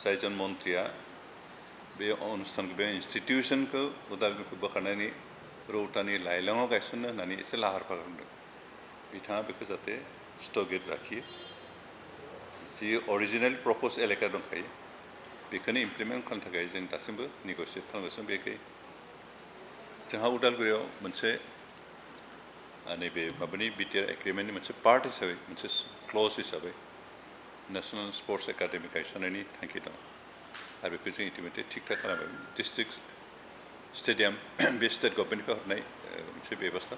जायजन मन्त्रिया बे अनुष्ठानखौ बे इन्स्टिटिउसनखौ उदालगुरिखौ बोखारनानै रौतानि लाइलङाव गायसननो होननानै एसे लाहार फाहार खालामदों बिथाङा बेखौ जाहाथे स्थगित लाखियो जि अरिजिनेल प्रप'ज एलेका दंखायो बेखौनो इमप्लिमेन्ट खालामनो थाखाय जों दासिमबो नेगसियेट खालामगासिनो बेखाय जोंहा उदालगुरियाव मोनसे नैबे माबानि बिटिआर एग्रिमेन्टनि मोनसे पार्ट हिसाबै मोनसे क्लज हिसाबै नेशनेल स्पर्ट्स एकाडेमि गायसननायनि थांखि दं आरो बेखौ जों इटिमेटलि थिग थाक खालामबाय डिस्ट्रिक्ट स्टेडियाम बे स्टेट गभर्नमेन्टनिफ्राय हरनाय मोनसे बेबस्था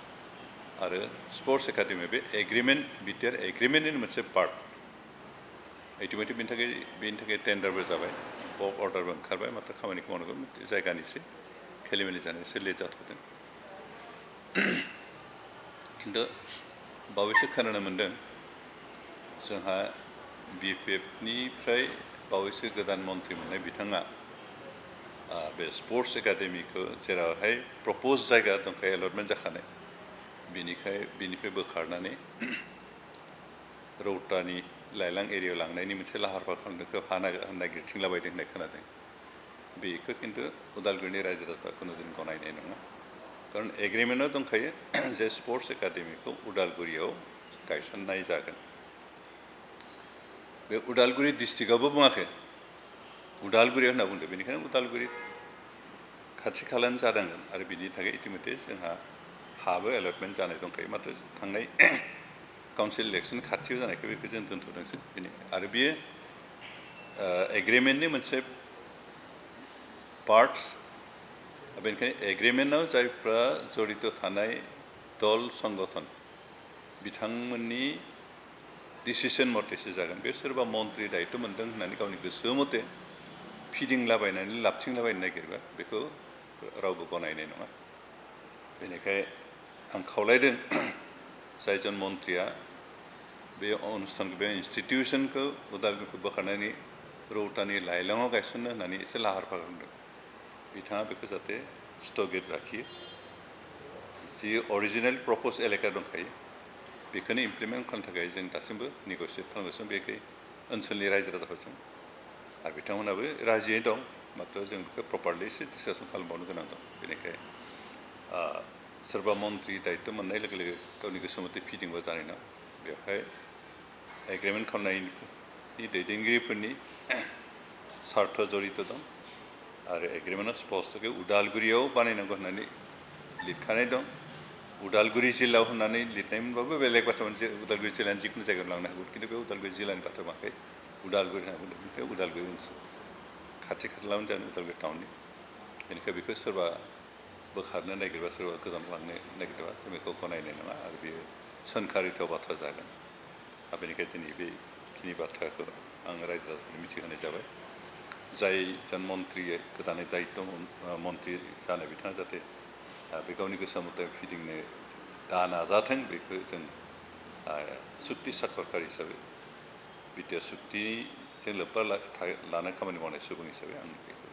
आरो स्पर्ट्स एकाडेमि बे एग्रिमेन्ट बिटिआर एग्रिमेन्टनि मोनसे पार्ट इटिमेटलि बेनि थाखाय टेन्डारबो जाबाय वर्क अर्डारबो ओंखारबाय माथ्र खामानिखौ मावनांगौ जायगानिसो खेलिमेलि जानाय एसे लेट जाथ'दों खिन्थु बावैसो खोनानो मोन्दों जोंहा बिपिएफनिफ्राय बावैसो गोदान मन्त्रि मोननाय बिथाङा बे स्पर्ट्स एकाडेमिखौ जेरावहाय प्रप'ज जायगा दंखायो एलटमेन्ट जाखानाय बिनिफ्राय बोखारनानै रौतानि लाइलां एरियायाव लांनायनि मोनसे लाहार फाहार खालामनायखौ नागिरथिंलाबायदों होननाय खोनादों बेखौ खिन्थु उदालगुरिनि रायजो राजाफ्रा खुनुदिन गनायनाय नङा खारन एग्रिमेन्टआव दंखायो जे स्पर्ट्स एकाडेमिखौ उदालगुरियाव गायसननाय जागोन बे उदालगुरि डिस्ट्रिक्टआवबो बुङाखै उदालगुरियाव होनना बुंदों बेनिखायनो उदालगुरि खाथि खालानो जानांगोन आरो बिनि थाखाय इटिमेटलि जोंहा हाबो एलटमेन्ट जानाय दंखायो माथ्र थांनाय काउन्सिल इलेक्सन खाथियाव जानायखाय बेखौ जों दोनथ'दोंसो आरो बेयो एग्रिमेन्टनि मोनसे पार्टस बेनिखायनो एग्रिमेन्टआव जायफ्रा जड़ित थानाय दल संगठन बिथांमोननि डिसिसन मतेसो जागोन बे सोरबा मन्त्रि दायित्व मोन्दों होननानै गावनि गोसो मथे फिदिंलाबायनानै लाबथिंलाबायनो नागिरबा बेखौ रावबो गनायनाय नङा बेनिखाय आं खावलायदों जायजन मन्त्रिया बे अनुष्ठानखौ बे इन्स्टिटिउसनखौ उदालगुरिखौ बोखारनानै रौतानि लाइलङाव गायसननो होननानै एसे लाहार फाहार खालामदों बिथाङा बेखौ जाहाथे स्थगित लाखियो जि अरिजिनेल प्रप'ज एलेका दंखायो बेखौनो इमप्लिमेन्ट खालामनो थाखाय जों दासिमबो नेगसियेट खालामगासिनो बेखाय ओनसोलनि रायजो राजाफोरजों आरो बिथांमोनाबो राजियै दं माथ्र जों बेखौ प्रपारलि एसे डिसकासन खालामबावनो गोनां दं बेनिखाय सोरबा मन्त्रि दायित्व मोननाय लोगो लोगो गावनि गोसो मथे फिदिंबा जानाय नङा बेवहाय एग्रिमेन्ट खालामनायनि दैदेनगिरिफोरनि सार्थ जड़ित दं आरो एग्रिमेन्टआव स्पष्टयै उदालगुरियाव बानायनांगौ होननानै लिरखानाय दं उदालगुरि जिल्लायाव होननानै लिरनायमोनबाबो बेलेग बाथ्रामोन जे उदालगुरि जिल्लानि जिखुनु जायगायाव लांनो हागौ खिन्थु बे उदालगुरि जिल्लानि बाथ्रा बुङाखै उदालगुरि होनना बुंदों बेनिफ्राय उदालगुरि ओनसोल खाथि खालायावनो जानो उदालगुरि टाउननि बेनिखाय बेखौ सोरबा बोखारनो नागिरबा सोरबा गोजान लांनो नागिरबा जों बेखौ गनायनाय नङा आरो बेयो सोंखारिथाव बाथ्रा जागोन आरो बेनिखायनो दिनै बेखिनि बाथ्राखौ आं रायजो राजाफोरनो मिथिहोनाय जाबाय जाय जन मन्त्रि गोदानै दायित्व मन्त्रि जानाय बिथाङा जाहाथे बे गावनि गोसो मथे फिदिंनो दा नाजाथों बेखौ जों सुक्ति साखरकार हिसाबै बिटिआर सुक्तिजों लोब्बा लानाय खामानि मावनाय सुबुं हिसाबै आं बेखौ